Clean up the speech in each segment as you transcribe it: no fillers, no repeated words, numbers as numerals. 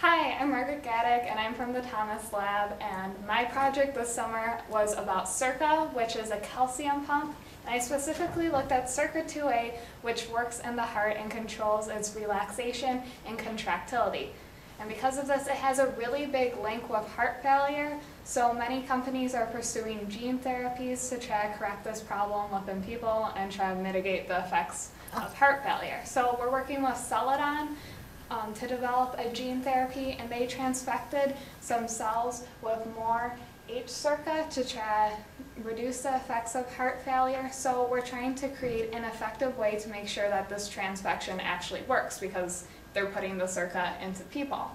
Hi, I'm Margaret Gaddick, and I'm from the Thomas Lab, and my project this summer was about Circa, which is a calcium pump, and I specifically looked at Circa 2A, which works in the heart and controls its relaxation and contractility. And because of this, it has a really big link with heart failure, so many companies are pursuing gene therapies to try to correct this problem within people and try to mitigate the effects of heart failure. So we're working with Celadon to develop a gene therapy, and they transfected some cells with more H-Circa to try to reduce the effects of heart failure. So we're trying to create an effective way to make sure that this transfection actually works, because they're putting the Circa into people.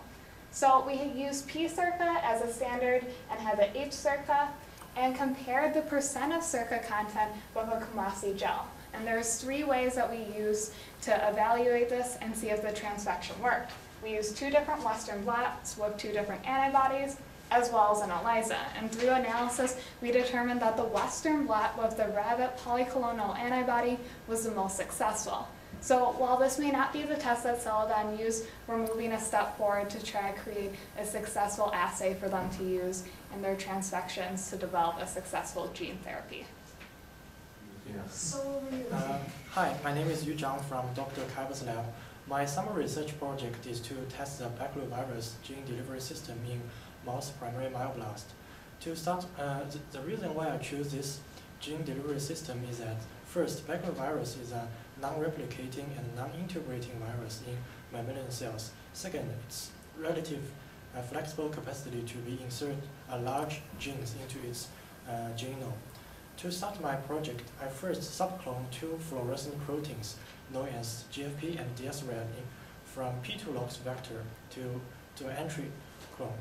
So we used P-Circa as a standard and had the H-Circa and compared the percent of Circa content with a Kumasi gel. And there's 3 ways that we use to evaluate this and see if the transfection worked. We used 2 different Western blots with 2 different antibodies, as well as an ELISA. And through analysis, we determined that the Western blot with the rabbit polyclonal antibody was the most successful. So while this may not be the test that Celadon used, we're moving a step forward to try to create a successful assay for them to use in their transfections to develop a successful gene therapy. Hi, my name is Yu Zhang from Dr. Kaiba's lab. My summer research project is to test the baculovirus gene delivery system in mouse primary myoblast. To start, the reason why I choose this gene delivery system is that first, baculovirus is a non-replicating and non-integrating virus in mammalian cells. Second, its relative flexible capacity to reinsert a large genes into its genome. To start my project, I first subcloned 2 fluorescent proteins known as GFP and DS-RAD from P2 lox vector to entry clone.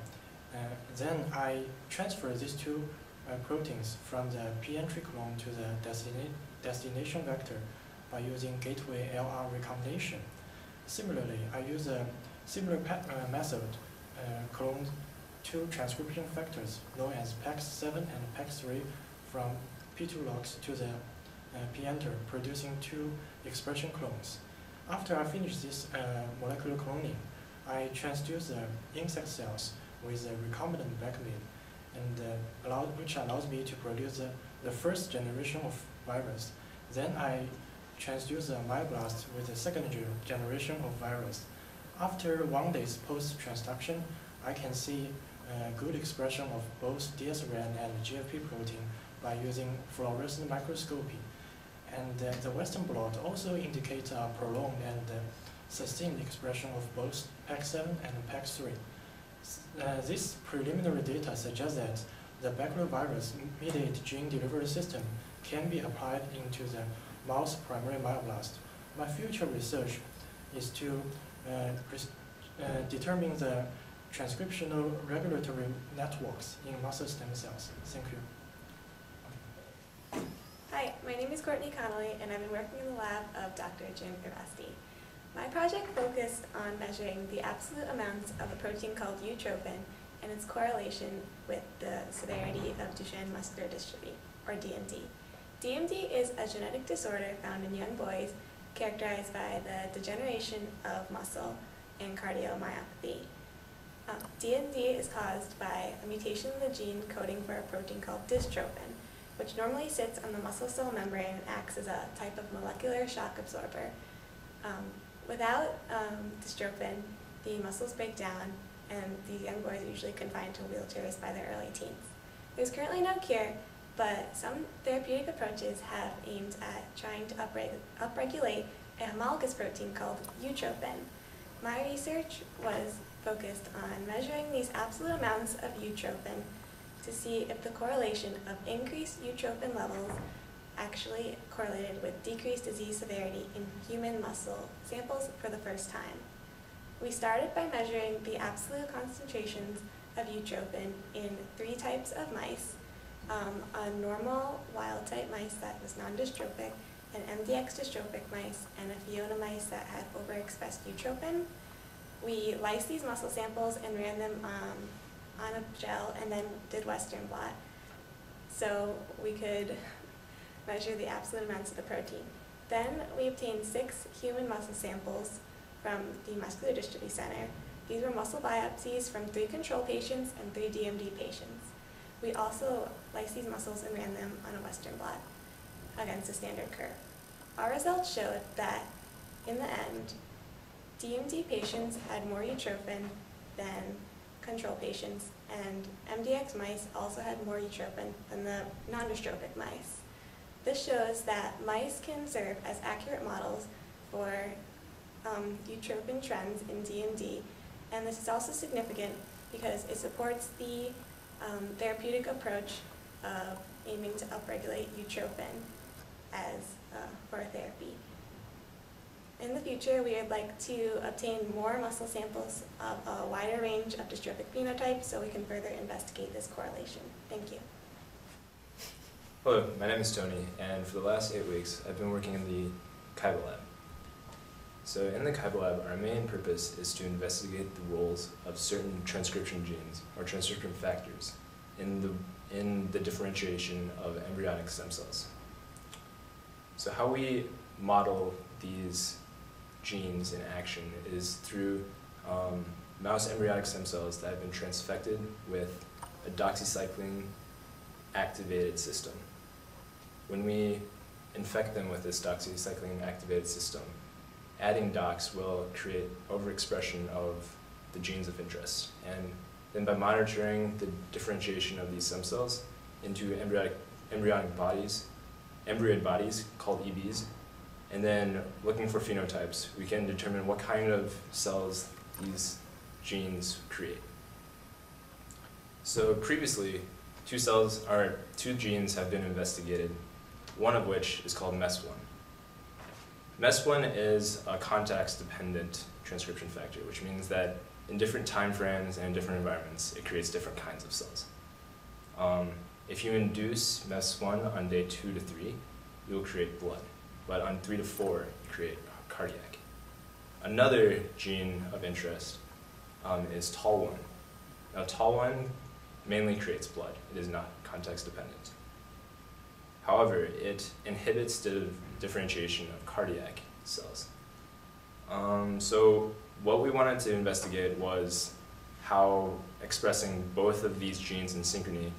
Then I transferred these 2 proteins from the P-entry clone to the destination vector by using gateway LR recombination. Similarly, I use a similar method, cloned 2 transcription factors known as PAX7 and PAX3 from P2 lox to the P-enter, producing 2 expression clones. After I finish this molecular cloning, I transduce the insect cells with a recombinant backbone, and which allows me to produce the first generation of virus. Then I transduce the myoblast with the second generation of virus. After 1 day post-transduction, I can see good expression of both DS-RAD and GFP protein by using fluorescent microscopy. And the Western blot also indicates a prolonged and sustained expression of both PAX7 and PAX3. This preliminary data suggests that the baculovirus-mediated gene delivery system can be applied into the mouse primary myoblast. My future research is to determine the transcriptional regulatory networks in muscle stem cells. Thank you. Hi, my name is Courtney Connolly, and I've been working in the lab of Dr. Jim Gravasti. My project focused on measuring the absolute amounts of a protein called utrophin and its correlation with the severity of Duchenne muscular dystrophy, or DMD. DMD is a genetic disorder found in young boys characterized by the degeneration of muscle and cardiomyopathy. DMD is caused by a mutation in the gene coding for a protein called dystrophin, which normally sits on the muscle cell membrane and acts as a type of molecular shock absorber. Without dystrophin, the muscles break down, and these young boys are usually confined to wheelchairs by their early teens. There's currently no cure, but some therapeutic approaches have aimed at trying to upregulate a homologous protein called utrophin. My research was focused on measuring these absolute amounts of utrophin to see if the correlation of increased utrophin levels actually correlated with decreased disease severity in human muscle samples for the first time. We started by measuring the absolute concentrations of utrophin in 3 types of mice, a normal wild-type mice that was non-dystrophic, an MDX dystrophic mice, and a Fiona mice that had overexpressed utrophin. We lysed these muscle samples and ran them on a gel and then did Western blot so we could measure the absolute amounts of the protein. Then we obtained 6 human muscle samples from the Muscular Dystrophy Center. These were muscle biopsies from 3 control patients and 3 DMD patients. We also lysed these muscles and ran them on a Western blot against a standard curve. Our results showed that, in the end, DMD patients had more utrophin than control patients, and MDX mice also had more utrophin than the non-dystrophic mice. This shows that mice can serve as accurate models for utrophin trends in DMD, and this is also significant because it supports the therapeutic approach of aiming to upregulate utrophin as for therapy. In the future, we would like to obtain more muscle samples of a wider range of dystrophic phenotypes so we can further investigate this correlation. Thank you. Hello, my name is Tony, and for the last 8 weeks, I've been working in the Kaiba lab. So in the Kaiba lab, our main purpose is to investigate the roles of certain transcription genes, or transcription factors, in the differentiation of embryonic stem cells. So how we model these genes in action is through mouse embryonic stem cells that have been transfected with a doxycycline activated system. When we infect them with this doxycycline activated system, adding dox will create overexpression of the genes of interest. And then by monitoring the differentiation of these stem cells into embryonic bodies, embryoid bodies called EBs, and then looking for phenotypes, we can determine what kind of cells these genes create. So previously, two genes have been investigated, one of which is called MES1. MES1 is a context-dependent transcription factor, which means that in different time frames and in different environments, it creates different kinds of cells. If you induce MES1 on day 2 to 3, you'll create blood. But on 3 to 4, you create cardiac. Another gene of interest is TAL1. Now TAL1 mainly creates blood. It is not context dependent. However, it inhibits the differentiation of cardiac cells. So what we wanted to investigate was how expressing both of these genes in synchrony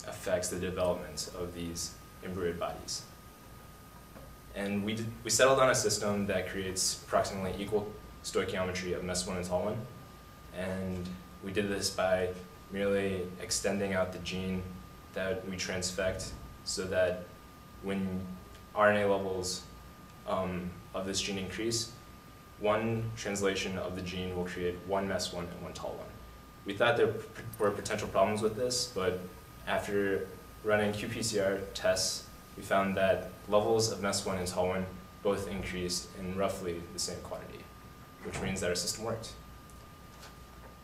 affects the development of these embryoid bodies. And we settled on a system that creates approximately equal stoichiometry of MES1 and TAL1. And we did this by merely extending out the gene that we transfect so that when RNA levels of this gene increase, one translation of the gene will create one MES1 and one TAL1. We thought there were potential problems with this, but after running qPCR tests, we found that levels of MES1 and TAL1 both increased in roughly the same quantity, which means that our system worked.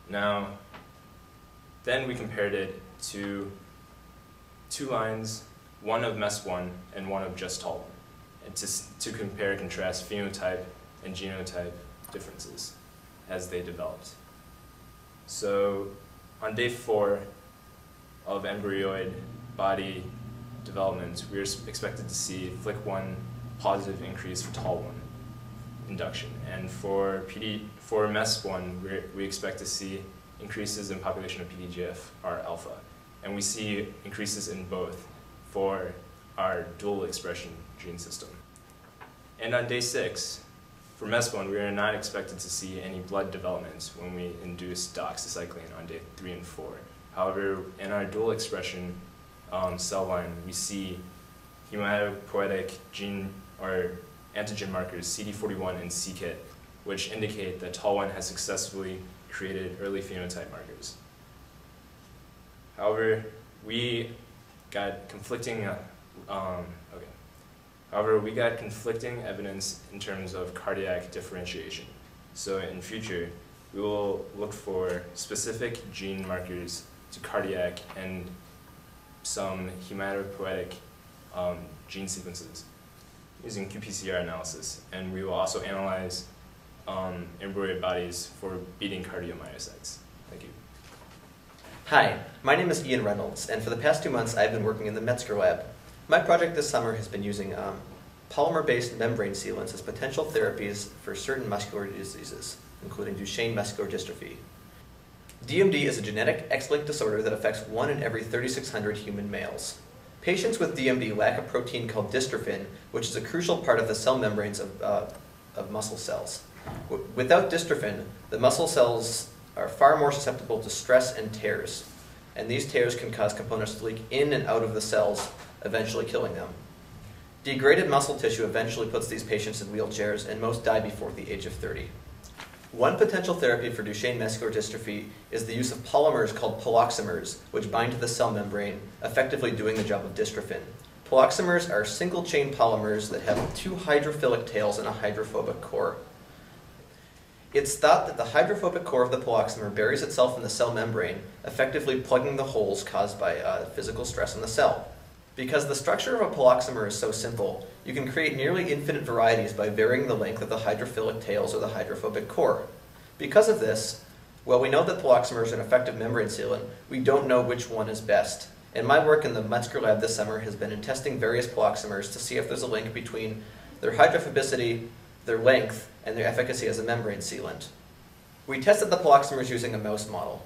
Now, then we compared it to 2 lines, one of MES1 and one of just TAL1, and to compare and contrast phenotype and genotype differences as they developed. So on day 4 of embryoid body development, we are expected to see FLIC1 positive increase for TAL1 induction. And for MES1, we expect to see increases in population of PDGFR alpha. And we see increases in both for our dual expression gene system. And on day 6, for MES1, we are not expected to see any blood development when we induce doxycycline on day 3 and 4. However, in our dual expression cell line, we see hematopoietic gene or antigen markers CD41 and c-KIT, which indicate that TAL1 has successfully created early phenotype markers. However, we got conflicting evidence in terms of cardiac differentiation. So in future, we will look for specific gene markers to cardiac and some hematopoietic gene sequences using qPCR analysis. And we will also analyze embryoid bodies for beating cardiomyocytes. Thank you. Hi, my name is Ian Reynolds, and for the past 2 months I've been working in the Metzger lab. My project this summer has been using polymer-based membrane sealants as potential therapies for certain muscular diseases. including Duchenne muscular dystrophy. DMD is a genetic X-linked disorder that affects 1 in every 3,600 human males. Patients with DMD lack a protein called dystrophin, which is a crucial part of the cell membranes of muscle cells. Without dystrophin, the muscle cells are far more susceptible to stress and tears, and these tears can cause components to leak in and out of the cells, eventually killing them. Degraded muscle tissue eventually puts these patients in wheelchairs, and most die before the age of 30. One potential therapy for Duchenne muscular dystrophy is the use of polymers called poloxamers, which bind to the cell membrane, effectively doing the job of dystrophin. Poloxamers are single-chain polymers that have 2 hydrophilic tails and a hydrophobic core. It's thought that the hydrophobic core of the poloxamer buries itself in the cell membrane, effectively plugging the holes caused by physical stress in the cell. Because the structure of a poloxamer is so simple, you can create nearly infinite varieties by varying the length of the hydrophilic tails or the hydrophobic core. Because of this, while we know that poloxamer is an effective membrane sealant, we don't know which one is best. And my work in the Metzger lab this summer has been in testing various poloxamers to see if there's a link between their hydrophobicity, their length, and their efficacy as a membrane sealant. We tested the poloxamers using a mouse model.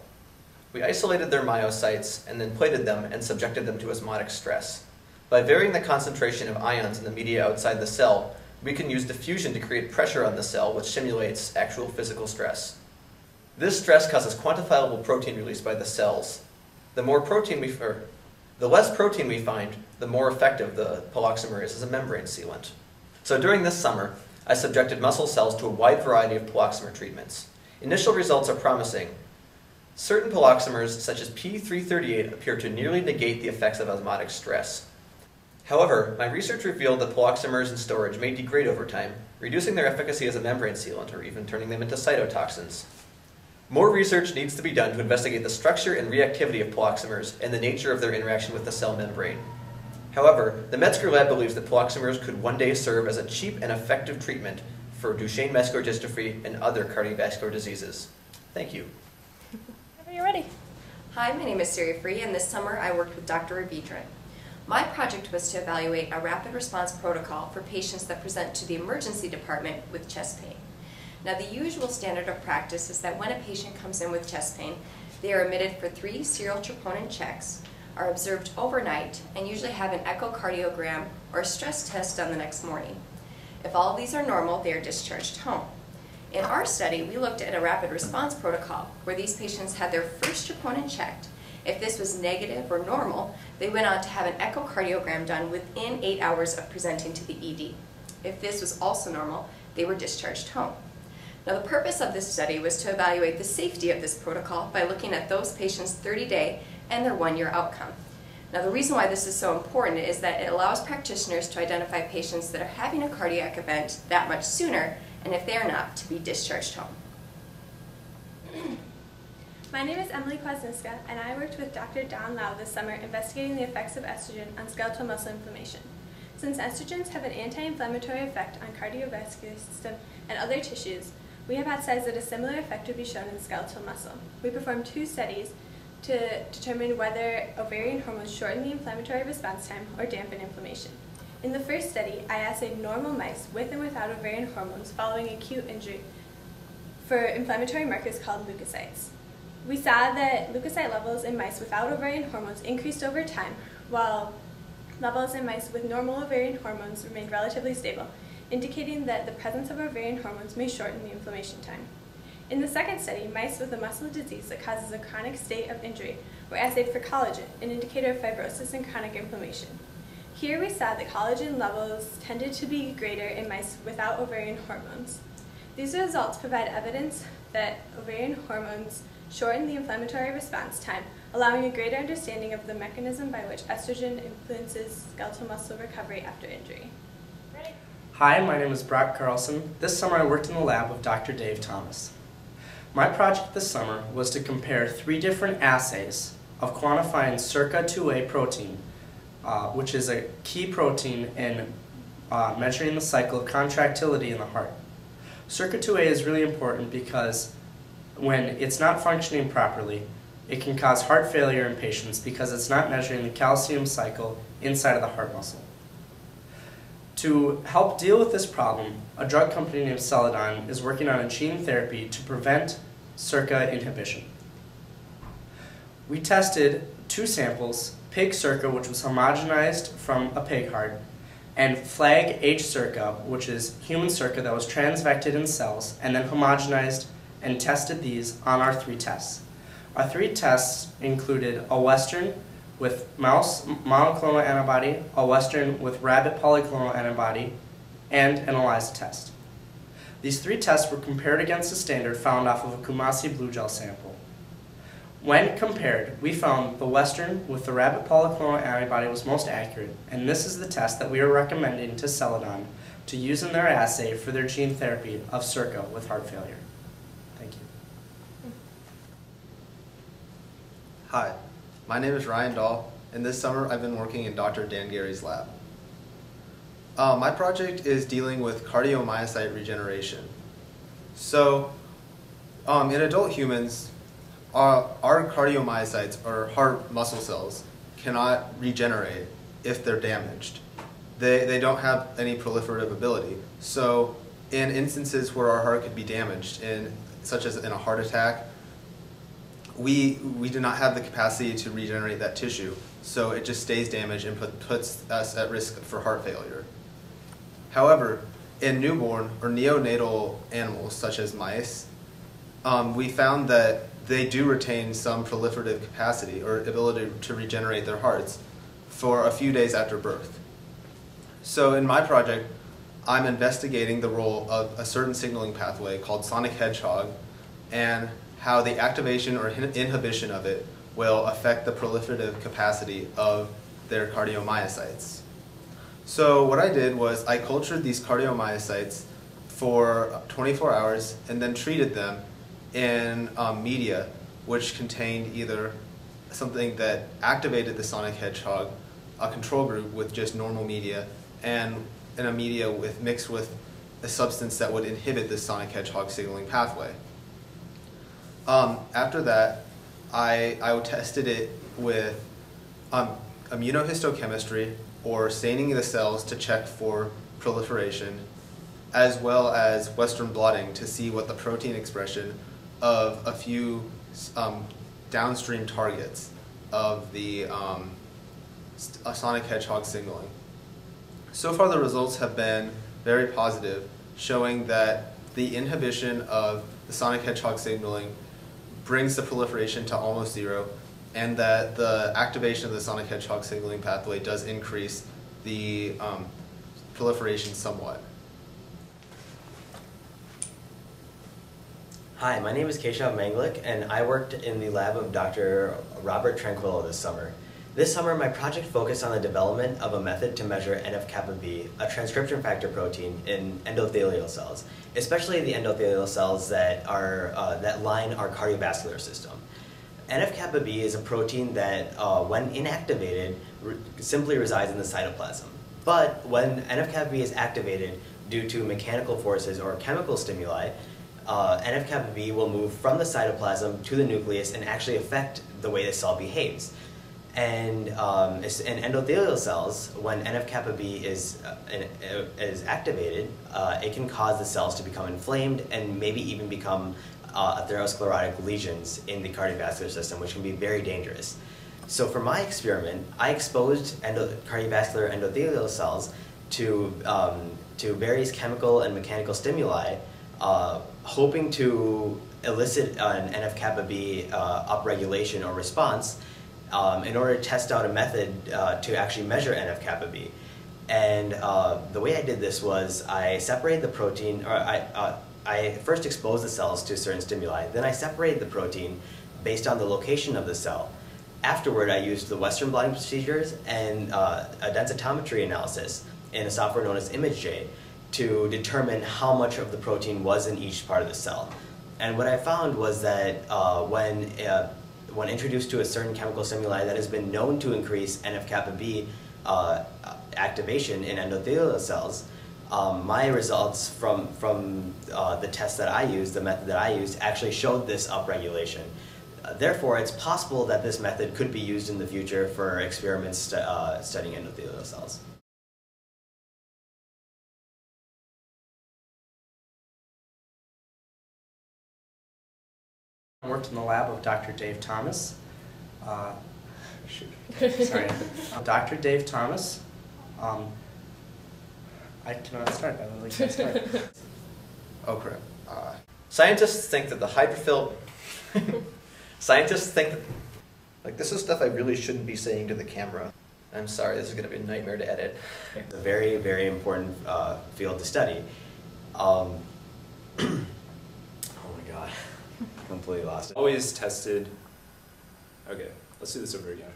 We isolated their myocytes and then plated them and subjected them to osmotic stress. By varying the concentration of ions in the media outside the cell, we can use diffusion to create pressure on the cell, which simulates actual physical stress. This stress causes quantifiable protein release by the cells. The less protein we find, the more effective the poloxamer is as a membrane sealant. So during this summer, I subjected muscle cells to a wide variety of poloxamer treatments. Initial results are promising. Certain poloxamers, such as P338, appear to nearly negate the effects of osmotic stress. However, my research revealed that poloxamers in storage may degrade over time, reducing their efficacy as a membrane sealant or even turning them into cytotoxins. More research needs to be done to investigate the structure and reactivity of poloxamers and the nature of their interaction with the cell membrane. However, the Metzger lab believes that poloxamers could one day serve as a cheap and effective treatment for Duchenne muscular dystrophy and other cardiovascular diseases. Thank you. Whenever you're ready. Hi, my name is Syria Free, and this summer I worked with Dr. Regeneration. My project was to evaluate a rapid response protocol for patients that present to the emergency department with chest pain. Now, the usual standard of practice is that when a patient comes in with chest pain, they are admitted for 3 serial troponin checks, are observed overnight, and usually have an echocardiogram or a stress test done the next morning. If all of these are normal, they are discharged home. In our study, we looked at a rapid response protocol where these patients had their first troponin checked. If this was negative or normal, they went on to have an echocardiogram done within 8 hours of presenting to the ED. If this was also normal, they were discharged home. Now, the purpose of this study was to evaluate the safety of this protocol by looking at those patients' 30-day and their 1-year outcome. Now, the reason why this is so important is that it allows practitioners to identify patients that are having a cardiac event that much sooner, and if they are not, to be discharged home. My name is Emily Kwasniewska, and I worked with Dr. Don Lau this summer investigating the effects of estrogen on skeletal muscle inflammation. Since estrogens have an anti-inflammatory effect on cardiovascular system and other tissues, we have assays that a similar effect would be shown in skeletal muscle. We performed 2 studies to determine whether ovarian hormones shorten the inflammatory response time or dampen inflammation. In the first study, I assayed normal mice with and without ovarian hormones following acute injury for inflammatory markers called leukocytes. We saw that leukocyte levels in mice without ovarian hormones increased over time, while levels in mice with normal ovarian hormones remained relatively stable, indicating that the presence of ovarian hormones may shorten the inflammation time. In the second study, mice with a muscle disease that causes a chronic state of injury were assayed for collagen, an indicator of fibrosis and chronic inflammation. Here we saw that collagen levels tended to be greater in mice without ovarian hormones. These results provide evidence that ovarian hormones shorten the inflammatory response time, allowing a greater understanding of the mechanism by which estrogen influences skeletal muscle recovery after injury. Ready? Hi, my name is Brock Carlson. This summer I worked in the lab with Dr. Dave Thomas. My project this summer was to compare 3 different assays of quantifying SERCA2a protein, which is a key protein in measuring the cycle of contractility in the heart. SERCA2a is really important because when it's not functioning properly, it can cause heart failure in patients because it's not measuring the calcium cycle inside of the heart muscle. To help deal with this problem, a drug company named Celadon is working on a gene therapy to prevent SERCA inhibition. We tested 2 samples, pig SERCA, which was homogenized from a pig heart, and flag H SERCA, which is human SERCA that was transvected in cells, and then homogenized and tested these on our 3 tests. Our 3 tests included a Western with mouse monoclonal antibody, a Western with rabbit polyclonal antibody, and an ELISA test. These 3 tests were compared against the standard found off of a Kumasi blue gel sample. When compared, we found the Western with the rabbit polyclonal antibody was most accurate, and this is the test that we are recommending to Celadon to use in their assay for their gene therapy of SERCA with heart failure. Thank you. Hi, my name is Ryan Dahl, and this summer I've been working in Dr. Dan Gary's lab. My project is dealing with cardiomyocyte regeneration. So, in adult humans, our cardiomyocytes, or heart muscle cells, cannot regenerate if they're damaged. They don't have any proliferative ability. So in instances where our heart could be damaged, such as in a heart attack, we do not have the capacity to regenerate that tissue. So it just stays damaged and puts us at risk for heart failure. However, in newborn or neonatal animals, such as mice, we found that they do retain some proliferative capacity or ability to regenerate their hearts for a few days after birth. So in my project, I'm investigating the role of a certain signaling pathway called sonic hedgehog and how the activation or inhibition of it will affect the proliferative capacity of their cardiomyocytes. So what I did was I cultured these cardiomyocytes for 24 hours and then treated them in media which contained either something that activated the sonic hedgehog, a control group with just normal media, and in a media mixed with a substance that would inhibit the sonic hedgehog signaling pathway. After that, I tested it with immunohistochemistry, or staining the cells to check for proliferation, as well as Western blotting to see what the protein expression of a few downstream targets of the sonic hedgehog signaling. So far the results have been very positive, showing that the inhibition of the sonic hedgehog signaling brings the proliferation to almost 0, and that the activation of the sonic hedgehog signaling pathway does increase the proliferation somewhat. Hi, my name is Keshav Manglik, and I worked in the lab of Dr. Robert Tranquillo this summer. This summer, my project focused on the development of a method to measure NF-kappa B, a transcription factor protein in endothelial cells, especially the endothelial cells that line our cardiovascular system. NF-kappa B is a protein that, when inactivated, simply resides in the cytoplasm. But when NF-kappa B is activated due to mechanical forces or chemical stimuli, NF-kappa B will move from the cytoplasm to the nucleus and actually affect the way the cell behaves. And in endothelial cells, when NF-kappa B is activated, it can cause the cells to become inflamed and maybe even become atherosclerotic lesions in the cardiovascular system, which can be very dangerous. So for my experiment, I exposed cardiovascular endothelial cells to various chemical and mechanical stimuli, hoping to elicit an NF-kappa B upregulation or response in order to test out a method to actually measure NF-kappa B. And the way I did this was I separated the protein, or I first exposed the cells to certain stimuli, then I separated the protein based on the location of the cell. Afterward, I used the Western blotting procedures and a densitometry analysis in a software known as ImageJ to determine how much of the protein was in each part of the cell. And what I found was that when introduced to a certain chemical stimuli that has been known to increase NF-kappa B activation in endothelial cells, my results from the test that I used, the method that I used, actually showed this upregulation. Therefore, it's possible that this method could be used in the future for experiments studying endothelial cells. I worked in the lab of Dr. Dave Thomas. Dr. Dave Thomas. I cannot start. I literally can't start. Oh crap. Scientists think that the hydrophil... Scientists think that... Like, this is stuff I really shouldn't be saying to the camera. I'm sorry, this is going to be a nightmare to edit. It's a very, very important field to study. Oh my god, completely lost it. Always tested. Okay, let's do this over again.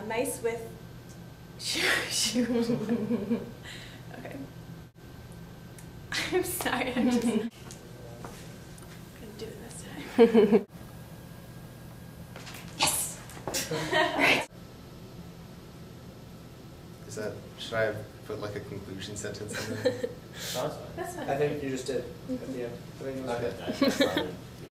Mice with... Okay. I'm sorry, I'm just... gonna do it this time. Yes! Is that, should I have put like a conclusion sentence in there? That's fine. I think you just did at the end. I think it was good. Okay.